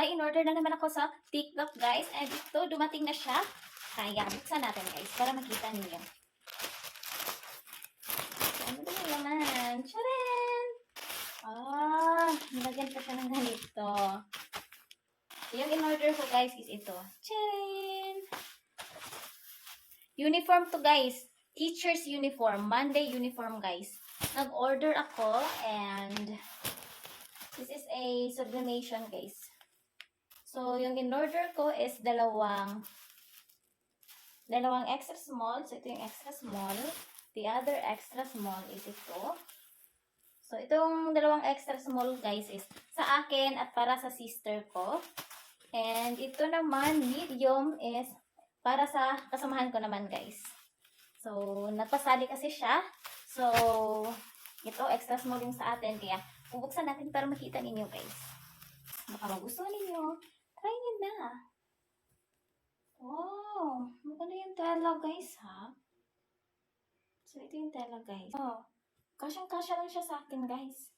May in-order na naman ako sa TikTok, guys. And ito, dumating na siya. Kaya, buksan natin, guys, para makita niyo. So, ano ba yung laman? Tcharan! Nilagyan pa siya ng ganito. Yung in-order ko, guys, is ito. Tcharan! Uniform to, guys. Teacher's uniform. Monday uniform, guys. Nag-order ako and this is a sublimation, guys. So, yung in-order ko is dalawang extra small. So, ito yung extra small. The other extra small is ito. So, itong dalawang extra small, guys, is sa akin at para sa sister ko. And ito naman, medium, is para sa kasamahan ko naman, guys. So, nagpasali kasi siya. So, ito, extra small yung sa atin. Kaya, bubuksan natin para makita ninyo, guys. Baka magustuhan ninyo. Try nyo na. Wow! Maganda yung tela, guys, ha? So, ito yung tela, guys. Oh, kasyang-kasya lang siya sa akin, guys.